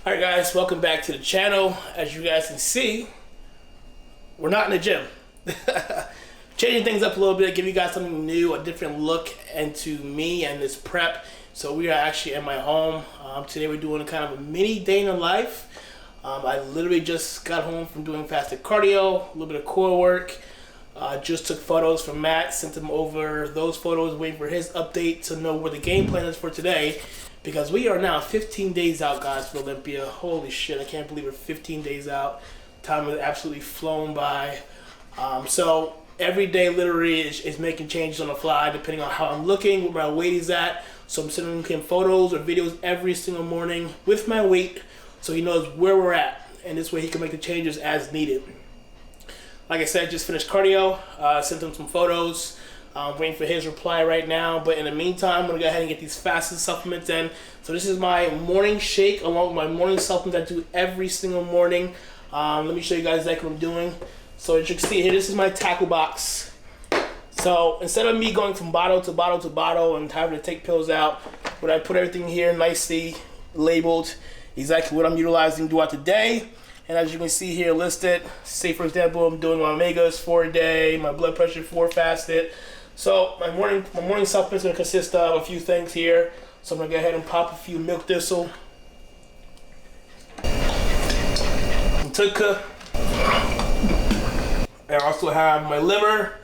Alright guys, welcome back to the channel. As you guys can see, we're not in the gym. Changing things up a little bit, give you guys something new, a different look into me and this prep. So we are actually in my home. Today we're doing kind of a mini day in the life. I literally just got home from doing fasted cardio, a little bit of core work. Just took photos from Matt, sent him over those photos, waiting for his update to know where the game plan is for today. Because we are now 15 days out, guys, for Olympia. Holy shit, I can't believe we're 15 days out. Time has absolutely flown by. So every day literally is making changes on the fly, depending on how I'm looking, where my weight is at. So I'm sending him photos or videos every single morning with my weight, so he knows where we're at. And this way he can make the changes as needed. Like I said, just finished cardio, sent him some photos. Waiting for his reply right now, but in the meantime, I'm gonna go ahead and get these fasted supplements in. So this is my morning shake along with my morning supplements I do every single morning. Let me show you guys exactly what I'm doing. So as you can see here, this is my tackle box. So instead of me going from bottle to bottle to bottle and having to take pills out, when I put everything here nicely labeled, exactly what I'm utilizing throughout the day. And as you can see here listed, say for example, I'm doing my omegas 4 a day, my blood pressure 4 fasted. So my morning supplement is going to consist of a few things here. So I'm going to go ahead and pop a few milk thistle, some TUDCA. I also have my liver.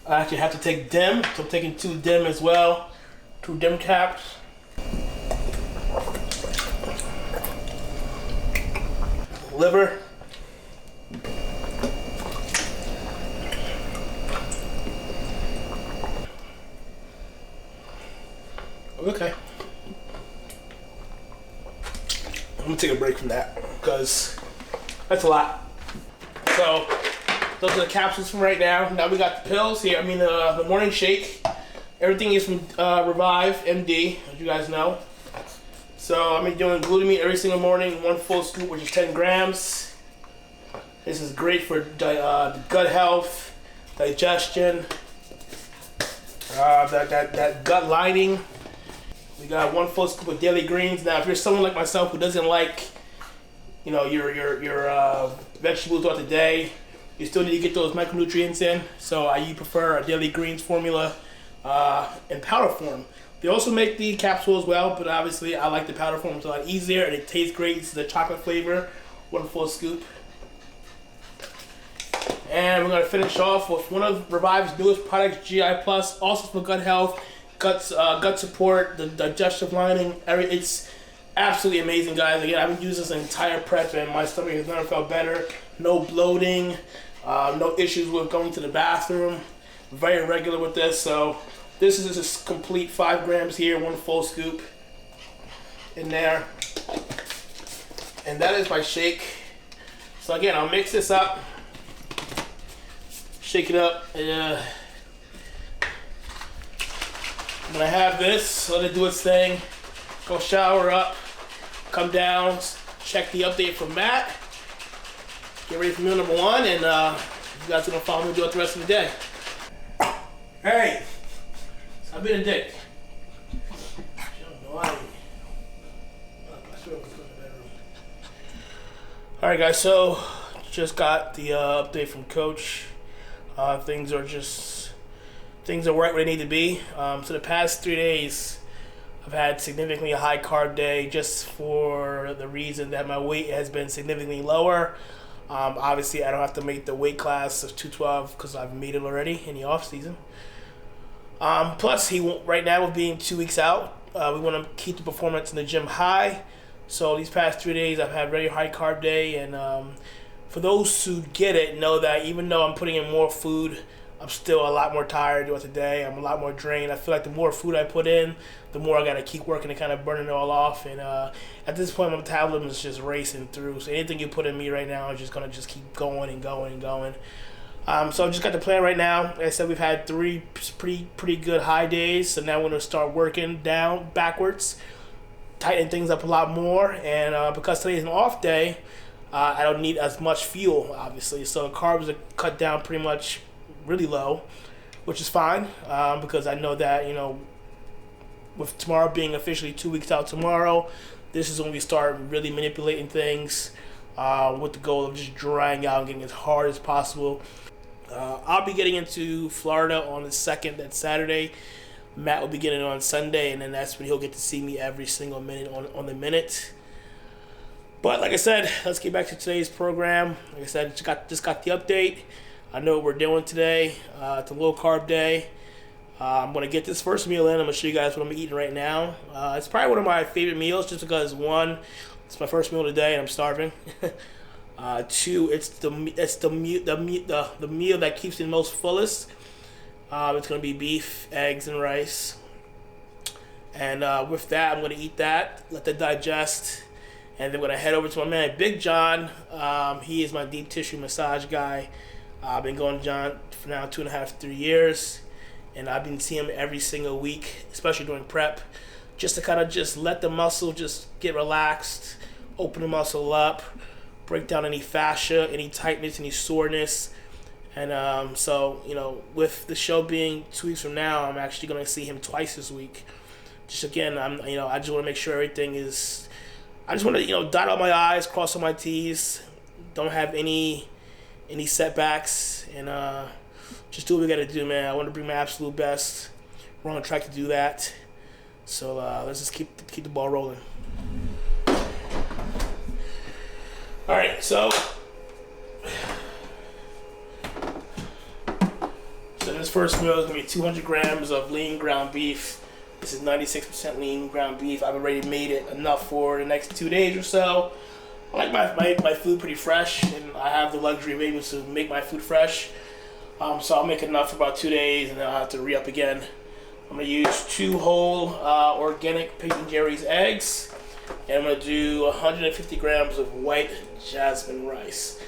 I actually have to take DIM, so I'm taking 2 DIM as well, 2 DIM caps. Liver. Okay. I'm gonna take a break from that because that's a lot. So those are the capsules from right now. Now we got the pills here. The morning shake. Everything is from Revive MD, as you guys know. So I'm doing glutamine every single morning, 1 full scoop, which is 10 grams. This is great for gut health, digestion, that gut lining. We got 1 full scoop of daily greens. Now, if you're someone like myself who doesn't like, your vegetables throughout the day, you still need to get those micronutrients in. So you prefer a daily greens formula in powder form. They also make the capsule as well, but obviously I like the powder form. It's a lot easier and it tastes great. This is the chocolate flavor, 1 full scoop. And we're gonna finish off with one of Revive's newest products, GI Plus, also for gut health, gut support, the digestive lining. It's absolutely amazing, guys. Again, I've been using this entire prep and my stomach has never felt better. No bloating, no issues with going to the bathroom. Very regular with this. So this is just complete 5 grams here, 1 full scoop in there. And that is my shake. So again, I'll mix this up, shake it up, and I'm gonna have this, let it do its thing, go shower up, come down, check the update from Matt, get ready for meal number 1, and you guys are gonna follow me throughout the rest of the day. Hey, I've been a dick. Alright guys, so just got the update from Coach. Things are right where they need to be. So the past 3 days, I've had significantly a high carb day just for the reason that my weight has been significantly lower. Obviously, I don't have to make the weight class of 212 because I've made it already in the off season. Plus, right now with being 2 weeks out, we want to keep the performance in the gym high. So these past 3 days, I've had very high carb day, and for those who get it, know that even though I'm putting in more food, I'm still a lot more tired throughout the day. I'm a lot more drained. I feel like the more food I put in, the more I got to keep working to kind of burn it all off. And at this point, my metabolism is just racing through. So anything you put in me right now is just going to just keep going and going and going. So I've just got the plan right now. Like I said, we've had 3 pretty good high days. So now we're going to start working down backwards, tighten things up a lot more. And because today is an off day, I don't need as much fuel, obviously. So carbs are cut down pretty much really low, which is fine because I know that, with tomorrow being officially 2 weeks out tomorrow, this is when we start really manipulating things with the goal of just drying out and getting as hard as possible. I'll be getting into Florida on the 2nd, that's Saturday. Matt will be getting on Sunday, and then that's when he'll get to see me every single minute on the minute. But like I said, let's get back to today's program. Like I said, just got the update. I know what we're doing today. It's a low carb day. I'm going to get this first meal in. I'm going to show you guys what I'm eating right now. It's probably one of my favorite meals just because, one, it's my first meal of the day and I'm starving. Two, it's the meal that keeps me the most fullest. It's going to be beef, eggs, and rice. And with that, I'm going to eat that, let that digest. And then we're going to head over to my man, Big John. He is my deep tissue massage guy. I've been going to John for now 2.5 to 3 years. And I've been seeing him every single week, especially during prep, just to kind of just let the muscle just get relaxed, open the muscle up, break down any fascia, any tightness, any soreness. And so, you know, with the show being 2 weeks from now, I'm actually going to see him twice this week. Just again, I just want to make sure everything is. I just want to, dot all my I's, cross all my T's, don't have any setbacks, and just do what we got to do, man. I want to bring my absolute best. We're on track to do that. So let's just keep the ball rolling. All right, so this first meal is going to be 200 grams of lean ground beef. This is 96% lean ground beef. I've already made it enough for the next 2 days or so. I like my food pretty fresh, and I have the luxury of being able to make my food fresh. So I'll make enough for about 2 days, and then I'll have to re-up again. I'm going to use 2 whole organic Peyton Jerry's eggs, and I'm going to do 150 grams of white jasmine rice.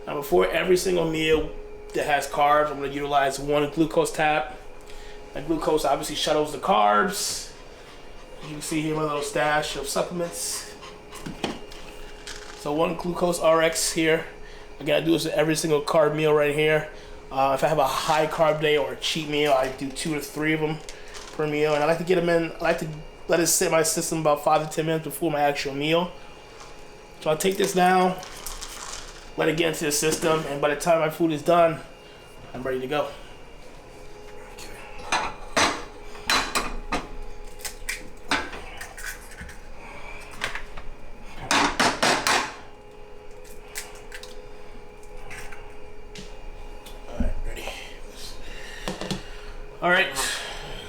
Now, before every single meal that has carbs, I'm going to utilize 1 glucose tab. And glucose obviously shuttles the carbs. As you can see here, my little stash of supplements. So 1 glucose RX here. Again, I do this with every single carb meal right here. If I have a high carb day or a cheat meal, I do 2 to 3 of them per meal. And I like to get them in, I like to let it sit in my system about 5 to 10 minutes before my actual meal. So I'll take this now, let it get into the system, and by the time my food is done, I'm ready to go. Alright,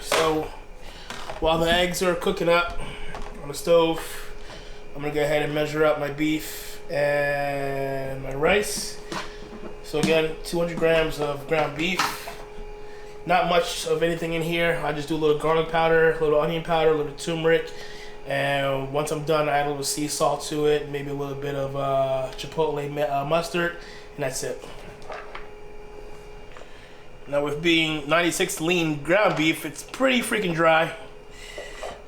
so while the eggs are cooking up on the stove, I'm going to go ahead and measure up my beef and my rice. So again, 200 grams of ground beef. Not much of anything in here. I just do a little garlic powder, a little onion powder, a little turmeric. And once I'm done, I add a little sea salt to it, maybe a little bit of chipotle mustard, and that's it. Now, with being 96 lean ground beef, it's pretty freaking dry,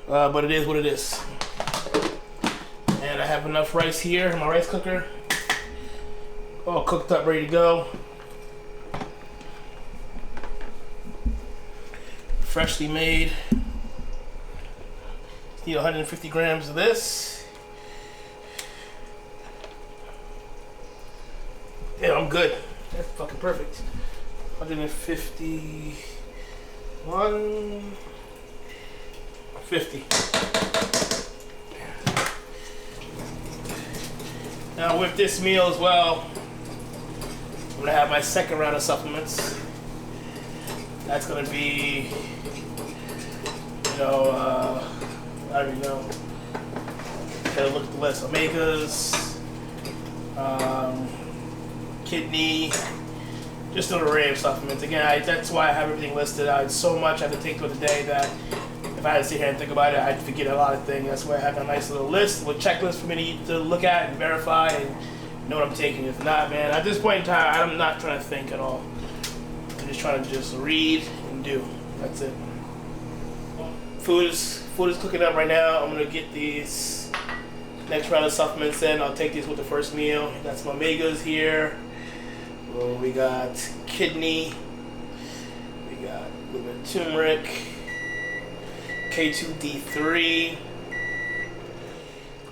but it is what it is. And I have enough rice here in my rice cooker, all cooked up, ready to go. Freshly made. Need 150 grams of this. Yeah, I'm good. That's fucking perfect. 150, 150. Now with this meal as well, I'm gonna have my second round of supplements. That's gonna be, I don't even know. Gotta look at the list. Omegas, kidney. Just an array of supplements. Again, that's why I have everything listed. I had so much I had to take through the day that if I had to sit here and think about it, I'd forget a lot of things. That's why I have a nice little list, a little checklist for me to look at and verify and know what I'm taking. If not, man, at this point in time, I'm not trying to think at all. I'm just trying to just read and do. That's it. Food is cooking up right now. I'm gonna get these next round of supplements in. I'll take these with the first meal. Got some omegas here. We got kidney, we got a little bit of turmeric, K2D3,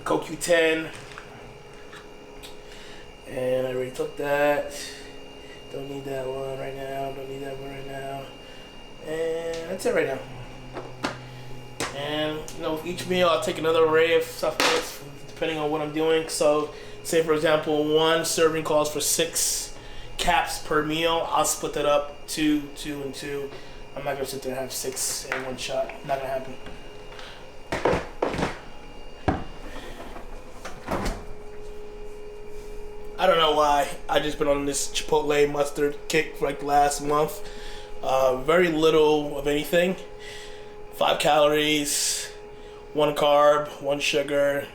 CoQ10, and I already took that. Don't need that one right now. Don't need that one right now. And that's it right now. And you know, with each meal, I'll take another array of supplements depending on what I'm doing. So, say for example, one serving calls for 6 caps per meal. I'll split that up 2, 2, and 2. I'm not gonna sit there and have 6 in one shot. Not gonna happen. I don't know why. I just been on this Chipotle mustard kick for like the last month. Very little of anything. 5 calories, 1 carb, 1 sugar,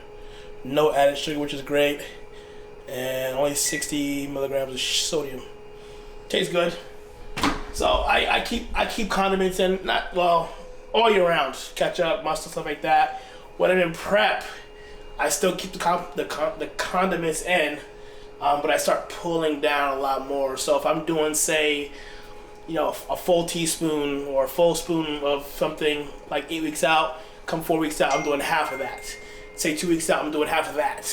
no added sugar, which is great, and only 60 milligrams of sodium. Tastes good. So I keep condiments in, not well, all year round. Ketchup, mustard, stuff like that. When I'm in prep, I still keep the condiments in, but I start pulling down a lot more. So if I'm doing, say, you know, a full teaspoon or a full spoon of something like 8 weeks out, come 4 weeks out, I'm doing half of that. Say 2 weeks out, I'm doing half of that.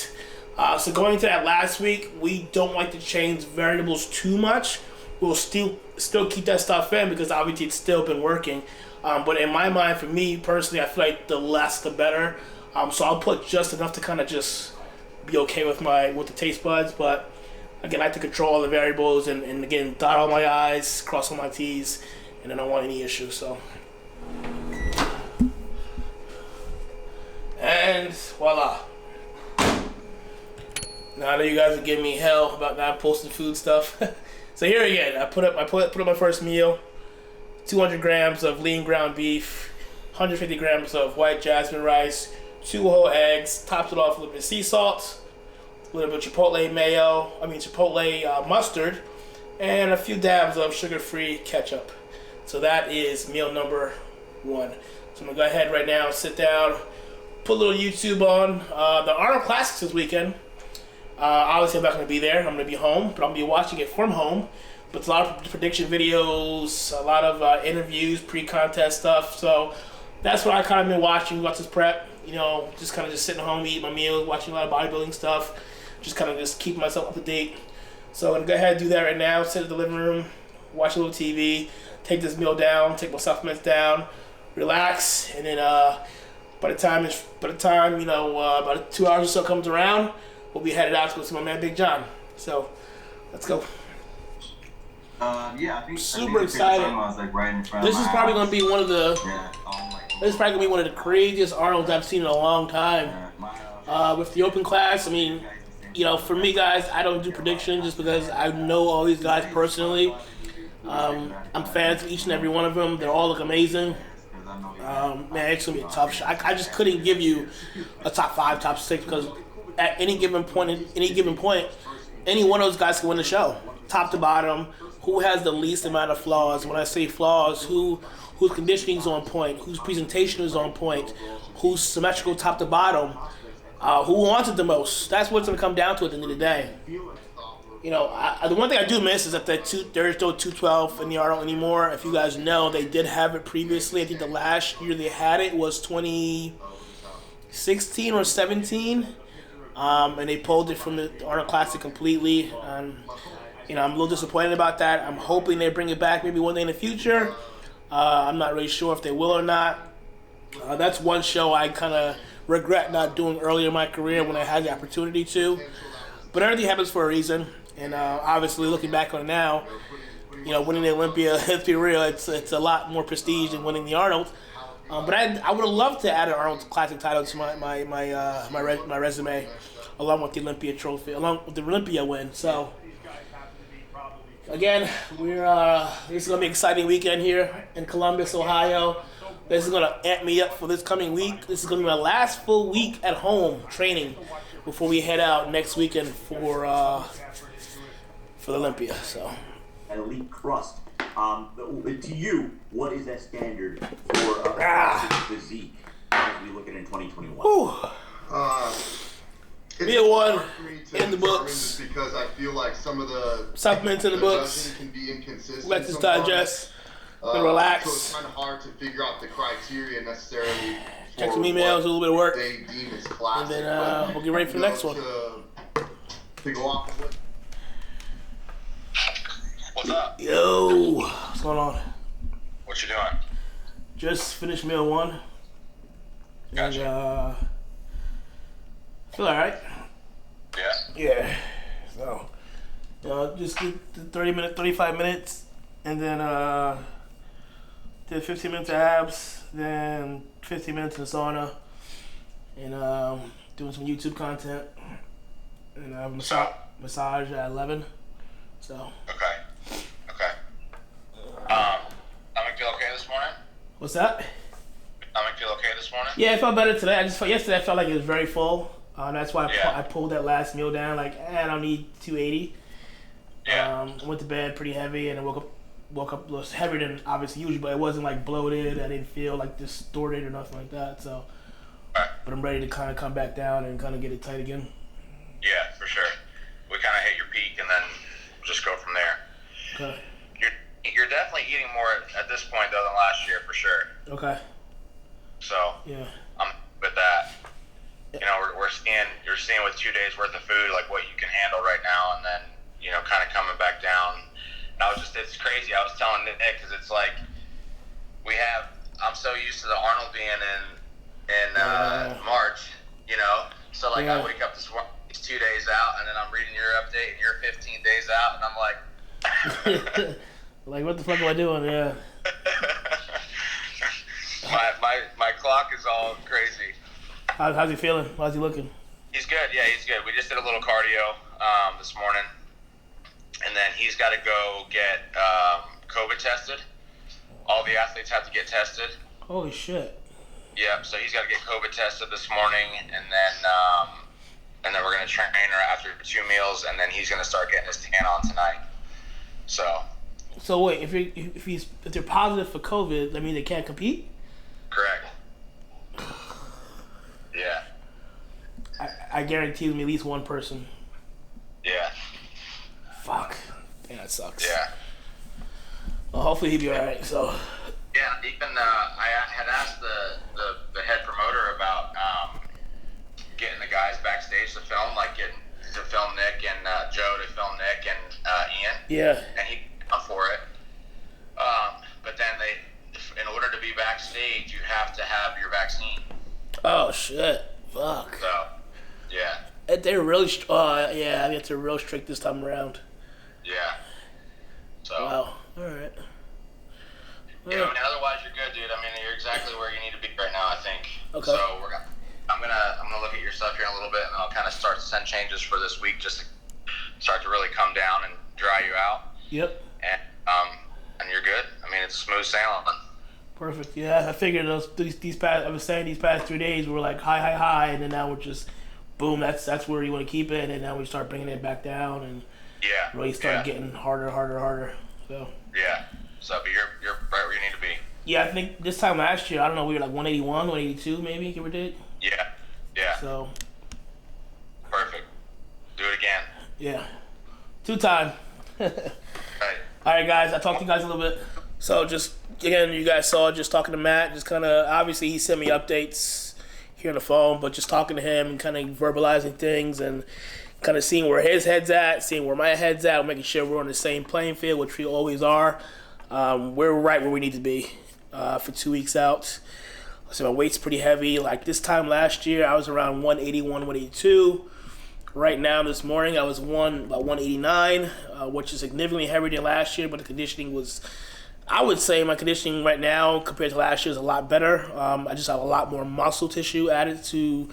So going into that last week, we don't like to change variables too much. We'll still keep that stuff in because obviously it's still been working. But in my mind, for me personally, I feel like the less the better. So I'll put just enough to kind of just be okay with the taste buds. But again, I like to control all the variables and again, dot all my I's, cross all my T's, and I don't want any issues. So, and voila. Now I know you guys are giving me hell about not posting food stuff. So here again, I put up my first meal. 200 grams of lean ground beef, 150 grams of white jasmine rice, 2 whole eggs, topped it off with a little bit of sea salt, a little bit of Chipotle mustard, and a few dabs of sugar-free ketchup. So that is meal number 1. So I'm gonna go ahead right now, sit down, put a little YouTube on. The Arnold Classics this weekend. Obviously I'm not gonna be there, I'm gonna be home, but I'm gonna be watching it from home. But it's a lot of prediction videos, a lot of interviews, pre-contest stuff. So that's what I kind of been watching about this prep. You know, just sitting home, eating my meals, watching a lot of bodybuilding stuff. Just kind of just keeping myself up to date. So I'm going to go ahead and do that right now. Sit in the living room, watch a little TV, take this meal down, take my supplements down, relax, and then by the time you know about 2 hours or so comes around, we'll be headed out to go see my man Big John. So let's go. Yeah, I think super excited. This is probably gonna be one of the. This is probably gonna be one of the craziest Arnolds I've seen in a long time. With the open class, I mean, you know, for me, guys, I don't do predictions just because I know all these guys personally. I'm fans of each and every one of them. They all look amazing. Man, it's gonna be a tough shot. I just couldn't give you a top 5, top 6 because at any given point, any one of those guys can win the show, top to bottom. Who has the least amount of flaws? When I say flaws, whose conditioning is on point, whose presentation is on point, who's symmetrical top to bottom, who wants it the most. That's what it's going to come down to at the end of the day. You know, the one thing I do miss is that there's no 212 in the Arnold anymore. If you guys know, they did have it previously. I think the last year they had it was 2016 or 17. And they pulled it from the Arnold Classic completely. You know, I'm a little disappointed about that. I'm hoping they bring it back maybe one day in the future. I'm not really sure if they will or not. That's one show I kind of regret not doing earlier in my career when I had the opportunity to. But everything happens for a reason. And obviously, looking back on it now, you know, winning the Olympia, let's be real, it's a lot more prestige than winning the Arnold. But I would have loved to add an Arnold Classic title to my resume, along with the Olympia trophy, along with the Olympia win. So. Again, this is going to be an exciting weekend here in Columbus, Ohio. This is going to amp me up for this coming week. This is going to be my last full week at home training before we head out next weekend for Olympia. So, elite crust. To you, what is that standard for physique as we look at it in 2021? Meal 1 in the books. Because I feel like some of the supplements in the books. Can be inconsistent. Let's Digest. Relax. So it's kind of hard to figure out the criteria necessarily. Check some emails, a little bit of work, they deem as classic, and then we'll get ready for the next one. To go off of it. What's up? Yo, what's going on? What you doing? Just finished meal one. Gotcha. And feel alright. Yeah. Yeah. So, just did 35 minutes, and then did 15 minutes of abs, then 15 minutes in the sauna, and doing some YouTube content, and massage at 11. So. Okay. Stomach feel okay this morning? What's that? Stomach feel okay this morning? Yeah, I felt better today. Yesterday I felt like it was very full. That's why I pulled that last meal down. Like, I don't need 280. Yeah. Went to bed pretty heavy, and I woke up a little heavier than obviously usually, but it wasn't like bloated. I didn't feel like distorted or nothing like that. So, Right. but I'm ready to kind of come back down and kind of get it tight again. Yeah, for sure. We kind of hit your peak and then just go from there. Okay. You're definitely eating more at this point though than last year for sure. Okay. So Yeah. I'm with that. You know, you're seeing with 2 days worth of food like what you can handle right now, and then kind of coming back down. And it's crazy. I was telling Nick because it's like I'm so used to the Arnold being in March, so like I wake up this morning, he's 2 days out, and then I'm reading your update and you're 15 days out, and I'm like like, what the fuck am I doing? Yeah. my clock is all crazy. How's he feeling? How's he looking? He's good. Yeah, he's good. We just did a little cardio this morning, and then he's got to go get COVID tested. All the athletes have to get tested. Holy shit. Yeah, so he's got to get COVID tested this morning, and then we're gonna train her after 2 meals, and then he's gonna start getting his tan on tonight. So wait, if they're positive for COVID, that means they can't compete? Correct. Yeah. I guarantee me at least one person. Yeah. Fuck. Damn, that sucks. Yeah. Well, hopefully he'll be alright, so. Yeah, even I had asked the head promoter about getting the guys backstage to film, to film Nick and Joe, to film Nick and Ian. Yeah. And he up for it. But then in order to be backstage, you have to have your vaccine. Oh shit! Fuck. So, yeah. They're really, yeah. I guess they're real strict this time around. Yeah. So. Wow. All right. Otherwise you're good, dude. I mean, you're exactly where you need to be right now, I think. Okay. So I'm gonna look at your stuff here in a little bit, and I'll kind of start to send changes for this week, just to start to really come down and dry you out. Yep. And you're good. I mean, it's smooth sailing. Perfect. Yeah, I figured these past 3 days were like high, and then now we're just boom. That's where you want to keep it, and now we start bringing it back down, and really start getting harder. So. Yeah. So, but you're right where you need to be. Yeah, I think this time last year, I don't know, we were like 181, 182 maybe, give or take. Yeah. So. Perfect. Do it again. Yeah. 2-time. Right. All right, guys. I talked to you guys a little bit. So just again, you guys saw just talking to Matt. Just kind of obviously he sent me updates here on the phone, but just talking to him and kind of verbalizing things and kind of seeing where his head's at, seeing where my head's at, making sure we're on the same playing field, which we always are. We're right where we need to be for 2 weeks out. So my weight's pretty heavy. Like this time last year, I was around 181, 182. Right now, this morning, I was about 189, which is significantly heavier than last year, but the conditioning was, I would say my conditioning right now compared to last year is a lot better. I just have a lot more muscle tissue added to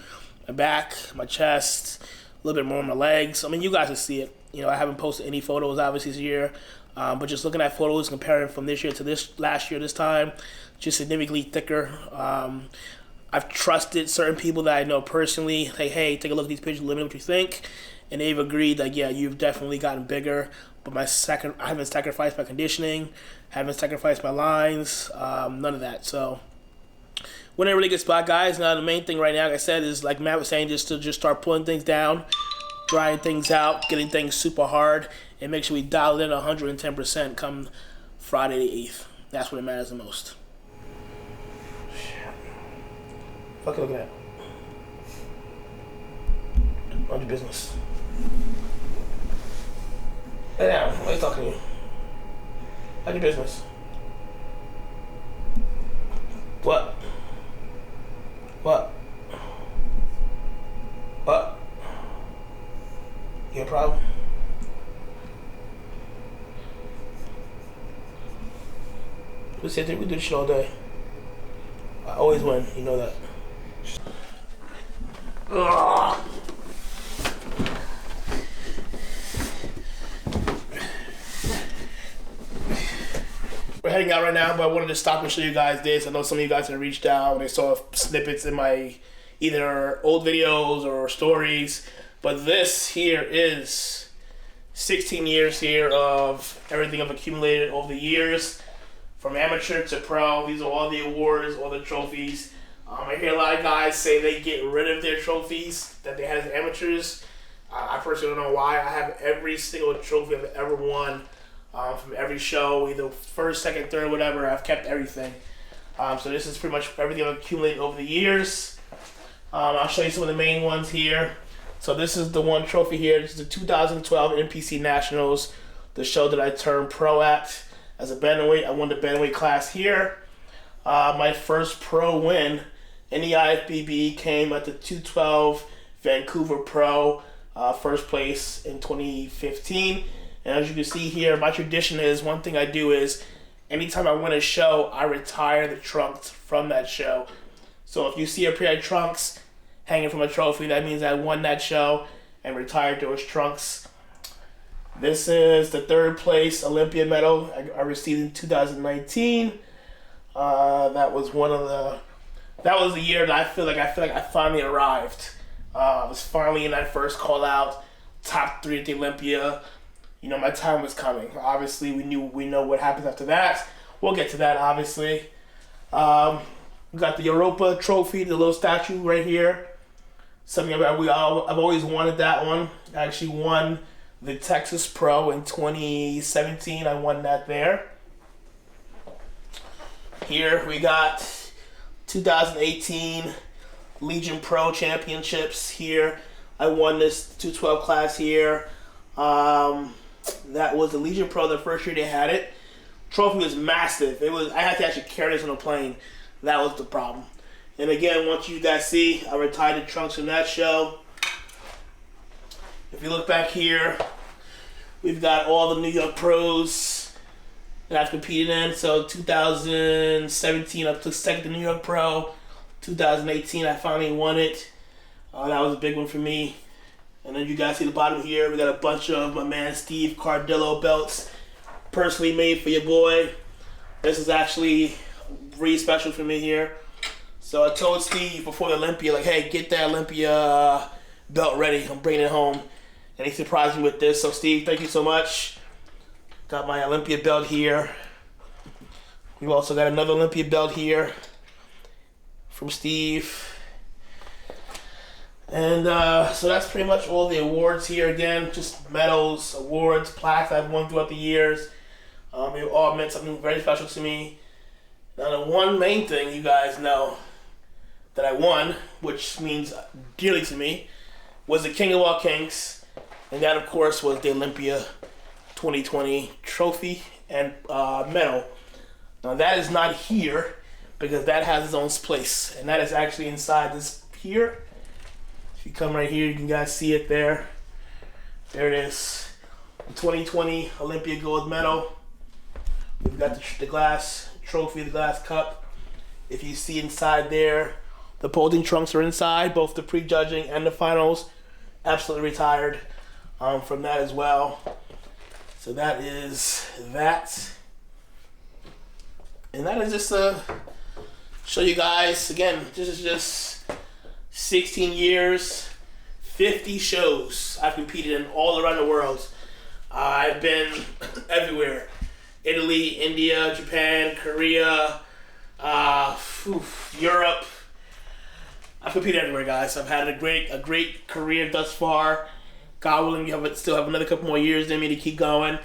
my back, my chest, a little bit more on my legs. I mean, you guys can see it. I haven't posted any photos, obviously, this year, but just looking at photos, comparing from this year to this last year, this time, just significantly thicker. I've trusted certain people that I know personally. Like, hey, take a look at these pictures, let me know what you think. And they've agreed that, yeah, you've definitely gotten bigger. But I haven't sacrificed my conditioning, haven't sacrificed my lines, none of that. So we're in a really good spot, guys. Now, the main thing right now, like I said, is like Matt was saying, just to start pulling things down, drying things out, getting things super hard, and make sure we dial it in 110% come Friday the 8th. That's what matters the most. Fuck you looking at? Mind your business. Lay down. Why are you talking to you? Mind your business. What? What? What? You got a problem? We sit there, we do this shit all day. I always win, you know that. Ugh. We're heading out right now, but I wanted to stop and show you guys this. I know some of you guys have reached out and they saw snippets in my either old videos or stories, but this here is 16 years here of everything I've accumulated over the years, from amateur to pro. These are all the awards, all the trophies. I hear a lot of guys say they get rid of their trophies that they had as amateurs. I personally don't know why. I have every single trophy I've ever won from every show, either first, second, third, whatever. I've kept everything. So this is pretty much everything I've accumulated over the years. I'll show you some of the main ones here. So this is the one trophy here. This is the 2012 NPC Nationals, the show that I turned pro at as a bantamweight. I won the bantamweight class here. My first pro win in the IFBB came at the 212 Vancouver Pro, first place in 2015. And as you can see here, my tradition is, one thing I do is, anytime I win a show, I retire the trunks from that show. So if you see a pair of trunks hanging from a trophy, that means I won that show and retired those trunks. This is the third place Olympia medal I received in 2019. That was the year that I feel like I finally arrived. I was finally in that first call out, top 3 at the Olympia. You know, my time was coming. Obviously, we know what happens after that. We'll get to that, obviously. We got the Europa trophy, the little statue right here. Something I've always wanted that one. I actually won the Texas Pro in 2017. I won that there. Here we got 2018 Legion Pro Championships here. I won this 212 class here. That was the Legion Pro the first year they had it. Trophy was massive. I had to actually carry this on a plane. That was the problem. And again, once you guys see, I retired the trunks from that show. If you look back here, we've got all the New York pros that I've competed in. So 2017, I took second to New York Pro. 2018, I finally won it. That was a big one for me. And then you guys see the bottom here, we got a bunch of my man Steve Cardillo belts, personally made for your boy. This is actually really special for me here. So I told Steve before the Olympia, like, hey, get that Olympia belt ready. I'm bringing it home. And he surprised me with this. So Steve, thank you so much. Got my Olympia belt here. We've also got another Olympia belt here from Steve. And so that's pretty much all the awards here. Again, just medals, awards, plaques I've won throughout the years. They all meant something very special to me. Now the one main thing you guys know that I won, which means dearly to me, was the King of All Kings. And that, of course, was the Olympia 2020 trophy and medal. Now that is not here because that has its own place. And that is actually inside this here. If you come right here, you can guys see it there. There it is. The 2020 Olympia gold medal. We've got the glass trophy, the glass cup. If you see inside there, the Polding trunks are inside, both the prejudging and the finals. Absolutely retired from that as well. So that is that. And that is just to show you guys, again, this is just 16 years, 50 shows I've competed in all around the world. I've been everywhere. Italy, India, Japan, Korea, Europe. I've competed everywhere, guys. I've had a great career thus far. God willing, still have another couple more years in me to keep going.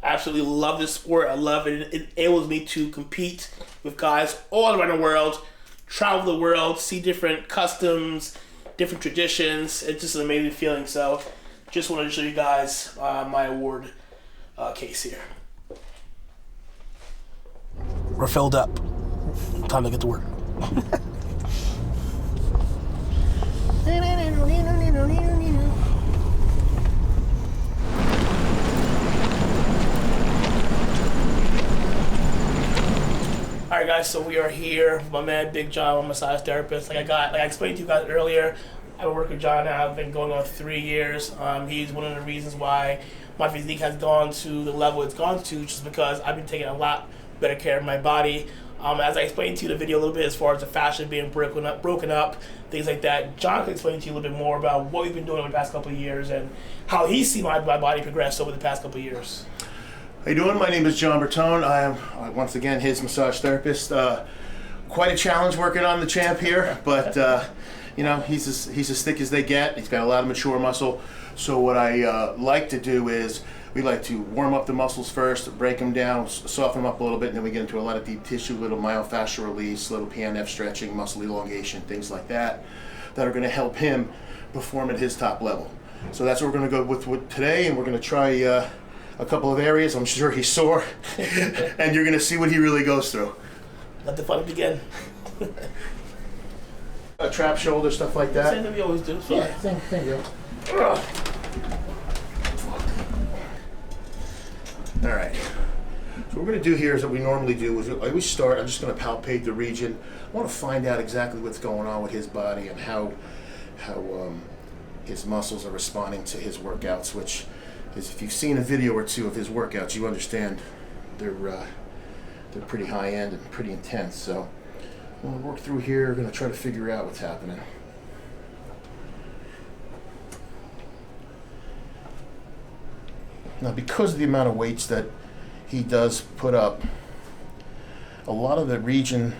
Absolutely love this sport. I love it. It enables me to compete with guys all around the world, travel the world, see different customs, different traditions. It's just an amazing feeling. So just wanted to show you guys my award case here. We're filled up. Time to get to work. Alright guys, so we are here with my man Big John, my massage therapist. Like I explained to you guys earlier, I've been working with John now. I've been going on 3 years. He's one of the reasons why my physique has gone to the level it's gone to, just because I've been taking a lot better care of my body. As I explained to you in the video a little bit as far as the fashion being broken up, things like that. John can explain to you a little bit more about what we've been doing over the past couple of years and how he's seen my body progress over the past couple of years. How you doing? My name is John Bertone. I am, once again, his massage therapist. Quite a challenge working on the champ here, but you know, he's as thick as they get. He's got a lot of mature muscle. So what I like to do is we like to warm up the muscles first, break them down, soften them up a little bit, and then we get into a lot of deep tissue, little myofascial release, little PNF stretching, muscle elongation, things like that are going to help him perform at his top level. So that's what we're going to go with today, and we're going to try a couple of areas. I'm sure he's sore, and you're going to see what he really goes through. Let the fun begin. A trap shoulder, stuff like that. Same thing we always do. So. Yeah, thank you. All right. So what we're going to do here is what we normally do is I always start. I'm just going to palpate the region. I want to find out exactly what's going on with his body and how his muscles are responding to his workouts, which is, if you've seen a video or two of his workouts, you understand they're pretty high end and pretty intense. So I'm going to work through here. We're going to try to figure out what's happening. Now, because of the amount of weights that he does put up, a lot of the region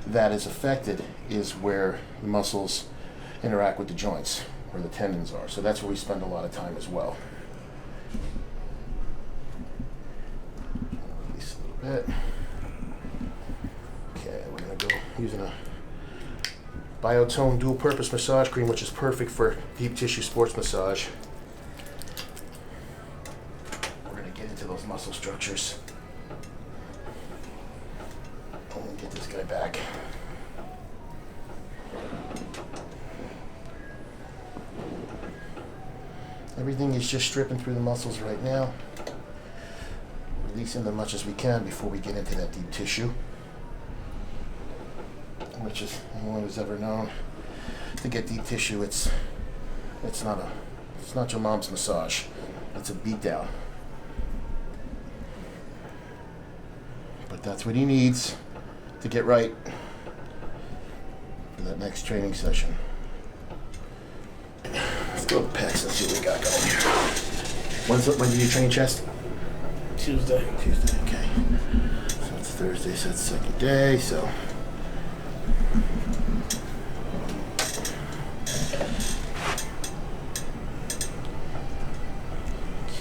that is affected is where the muscles interact with the joints, where the tendons are. So that's where we spend a lot of time as well. Release a little bit. Okay, we're going to go using a Biotone dual purpose massage cream, which is perfect for deep tissue sports massage. We're going to get into those muscle structures. And get this guy back. Everything is just stripping through the muscles right now, releasing as much as we can before we get into that deep tissue, which is, anyone who's ever known, to get deep tissue, it's not your mom's massage, it's a beatdown. But that's what he needs to get right for that next training session. Let's go to the pecs and see what we got going here. When do you train chest? Tuesday, okay. So it's Thursday, so it's the second day, so.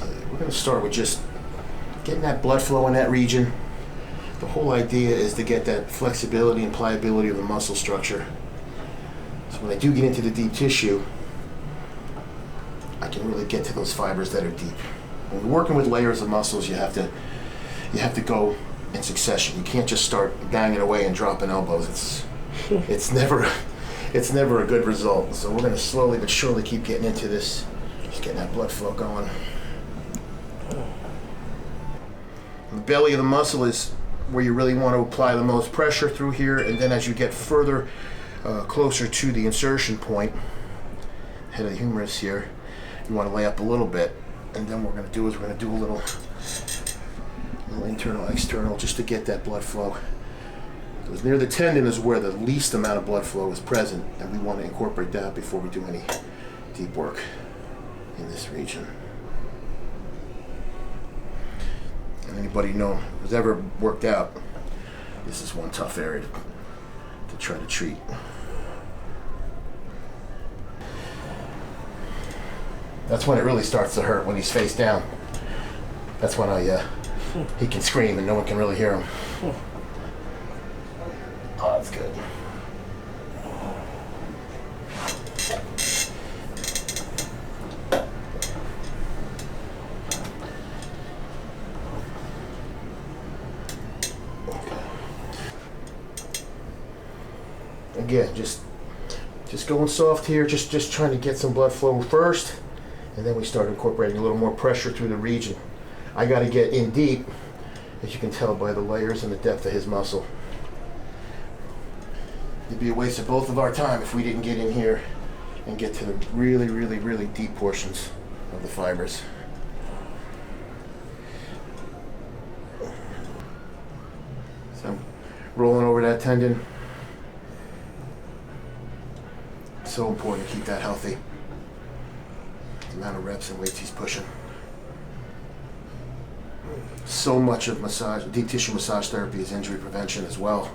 Okay, we're gonna start with just getting that blood flow in that region. The whole idea is to get that flexibility and pliability of the muscle structure. So when I do get into the deep tissue, I can really get to those fibers that are deep. When you're working with layers of muscles, you have to go in succession. You can't just start banging away and dropping elbows. It's never a good result. So we're going to slowly but surely keep getting into this, just getting that blood flow going. The belly of the muscle is where you really want to apply the most pressure through here, and then as you get further closer to the insertion point, head of the humerus here, you want to lay up a little bit, and then what we're going to do is we're going to do a little internal, external, just to get that blood flow. Because near the tendon is where the least amount of blood flow is present, and we want to incorporate that before we do any deep work in this region. And anybody who's ever worked out, this is one tough area to try to treat. That's when it really starts to hurt, when he's face down. That's when I he can scream and no one can really hear him. Oh, that's good. Again, just going soft here, just trying to get some blood flow first, and then we start incorporating a little more pressure through the region. I got to get in deep, as you can tell by the layers and the depth of his muscle. It'd be a waste of both of our time if we didn't get in here and get to the really, really, really deep portions of the fibers. So I'm rolling over that tendon. So important to keep that healthy. The amount of reps and weights he's pushing. So much of massage, deep tissue massage therapy is injury prevention as well.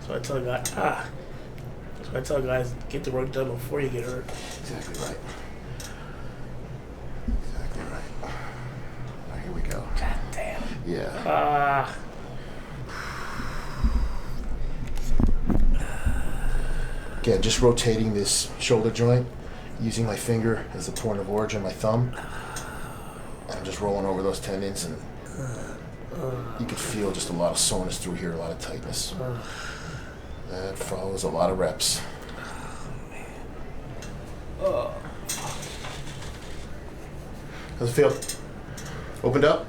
So I tell guys, so I tell guys, get the work done before you get hurt. Exactly right. Exactly right. All right, here we go. God damn. Yeah. Again, just rotating this shoulder joint, using my finger as the point of origin, my thumb. I'm just rolling over those tendons, and you can feel just a lot of soreness through here, a lot of tightness. That follows a lot of reps. How's it feel? Opened up?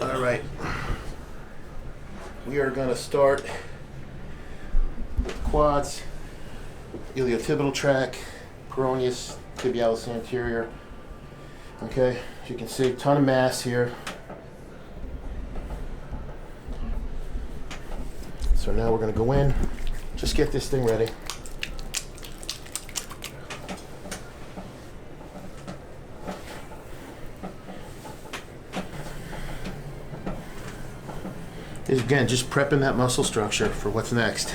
All right. We are gonna start with quads, iliotibial tract, peroneus, tibialis anterior. Okay, as you can see, a ton of mass here. So now we're gonna go in, just get this thing ready. Is again, just prepping that muscle structure for what's next.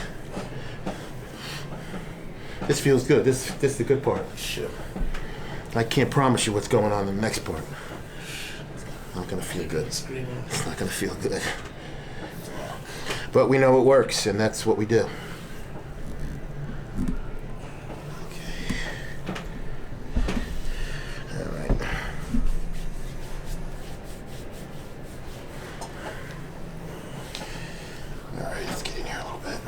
This feels good. This is the good part. Shit. I can't promise you what's going on in the next part. It's not gonna feel good. It's not gonna feel good. But we know it works, and that's what we do. Okay. All right. All right, let's get in here a little bit.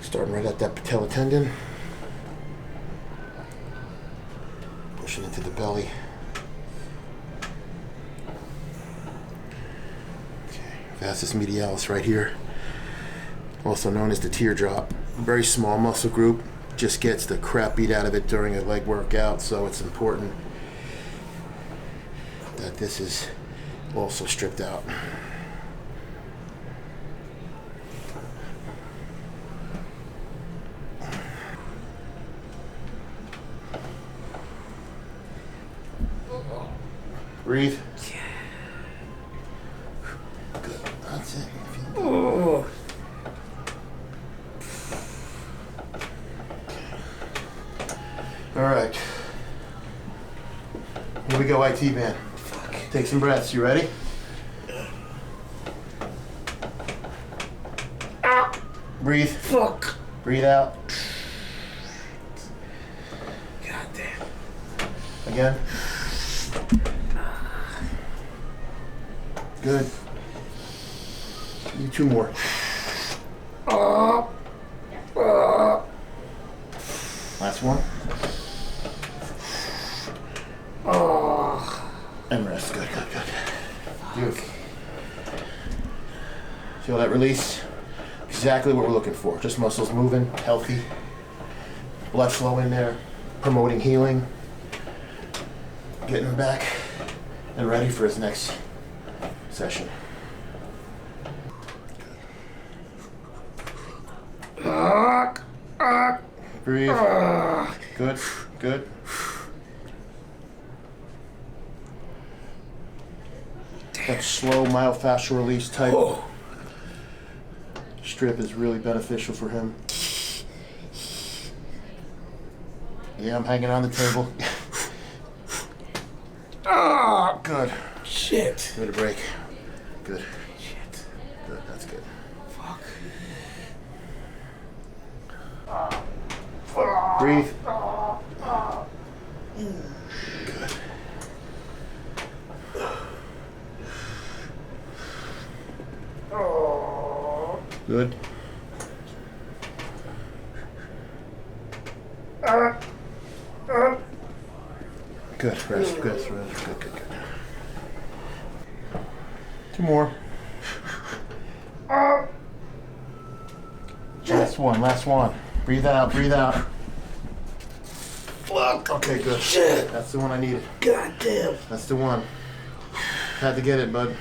Starting right at that patella tendon. Pushing into the belly. Okay, vastus medialis right here. Also known as the teardrop. Very small muscle group. Just gets the crap beat out of it during a leg workout, so it's important that this is also stripped out. Breathe. Good. That's it. Oh. All right. Here we go, IT band. Take some breaths. You ready? Breathe. Fuck. Breathe out. God damn. Again. Good. You two more. Last one. And rest. Good, good, good. Beautiful. Feel that release? Exactly what we're looking for. Just muscles moving, healthy, blood flow in there, promoting healing, getting him back and ready for his next session. Breathe. Good, good. Damn. That slow myofascial release type Oh. strip is really beneficial for him. Yeah, I'm hanging on the table. Ah, Good. shit. Give it a break. Good. Shit. Good, that's good. Fuck. Breathe. Good. Good, rest, good, good, good. Two more. Last one. Breathe out, breathe out. Fuck. Okay, good. Shit. That's the one I needed. God damn. That's the one. Had to get it, bud.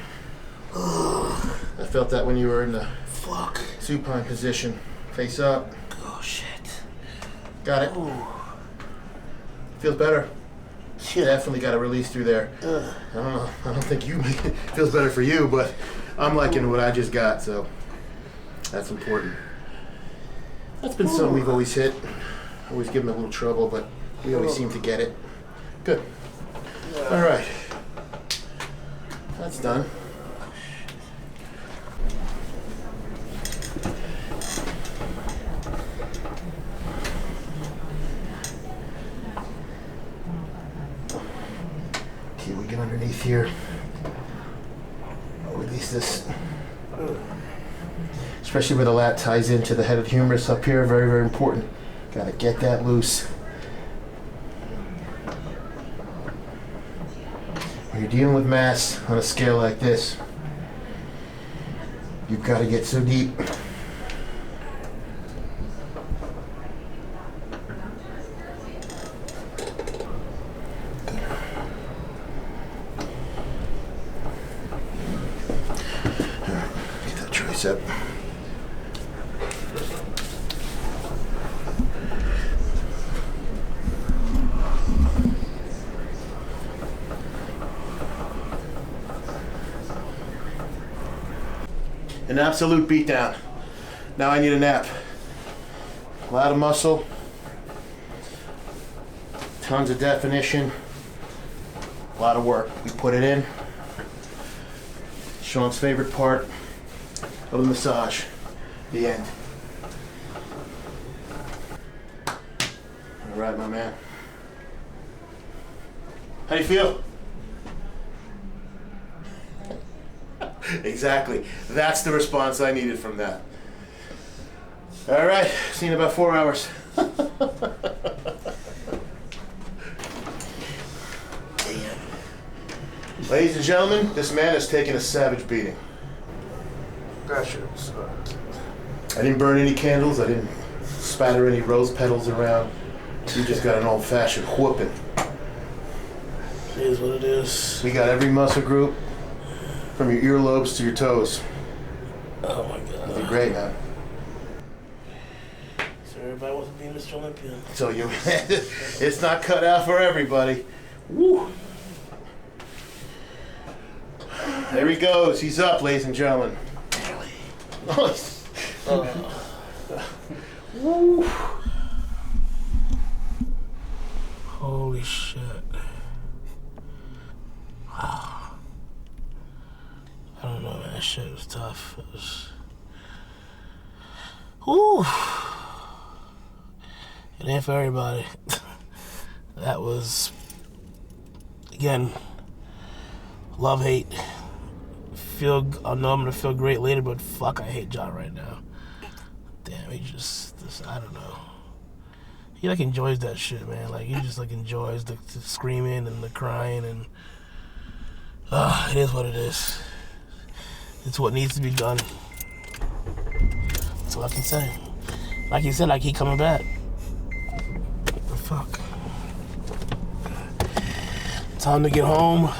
I felt that when you were in the Fuck. supine position. Face up. Oh, shit. Got it. Ooh. Feels better. Shit. Definitely got a release through there. I don't know. I don't think you make it feels better for you, but I'm liking what I just got, so that's important. That's been something we've always hit. Always give them a little trouble, but we always seem to get it. Good. All right. That's done. Okay, we get underneath here. Release this. Especially where the lat ties into the head of the humerus up here. Very, very important. Gotta get that loose. When you're dealing with mass on a scale like this, you've got to get so deep. Get that tricep. An absolute beatdown. Now I need a nap. A lot of muscle, tons of definition, a lot of work. We put it in. Sean's favorite part of the massage, the end. All right, my man. How do you feel? Exactly. That's the response I needed from that. All right. See you in about 4 hours. Ladies and gentlemen, this man has taken a savage beating. That shit was, I didn't burn any candles. I didn't spatter any rose petals around. You just got an old-fashioned whooping. It is what it is. We got every muscle group from your earlobes to your toes. Oh my god. You did great, man. So everybody wants to be Mr. Olympian. So you, it's not cut out for everybody. Woo. There he goes. He's up, ladies and gentlemen. Woo. Holy shit. Wow. I don't know, man. That shit was tough. It was. Whew. It ain't for everybody. That was. Again. Love, hate. I know I'm gonna feel great later, but fuck, I hate John right now. Damn, he just. I don't know. He like enjoys that shit, man. Like he just like enjoys the screaming and the crying and. It is what it is. It's what needs to be done. That's all I can say. Like he said, I keep coming back. The fuck. Time to get home.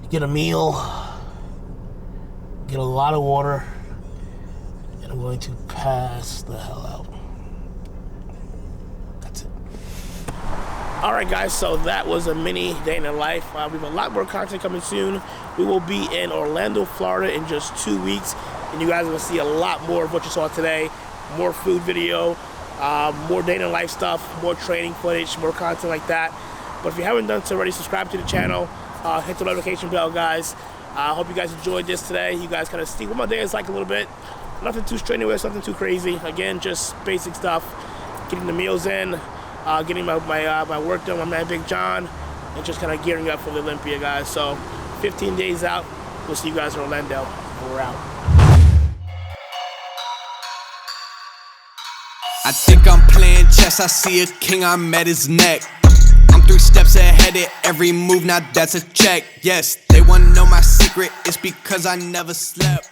Get a meal. Get a lot of water. And I'm going to pass the hell out. That's it. Alright guys, so that was a mini day in the life. We have a lot more content coming soon. We will be in Orlando, Florida in just 2 weeks, and you guys will see a lot more of what you saw today. More food video, more day in the life stuff, more training footage, more content like that. But if you haven't done so already, subscribe to the channel, hit the notification bell, guys. I hope you guys enjoyed this today. You guys kind of see what my day is like a little bit. Nothing too strenuous, nothing too crazy. Again, just basic stuff, getting the meals in, getting my work done with my man Big John, and just kind of gearing up for the Olympia, guys. So 15 days out, we'll see you guys in Orlando. We're out. I think I'm playing chess, I see a king, I'm at his neck. I'm 3 steps ahead at every move, now that's a check. Yes, they wanna know my secret, it's because I never slept.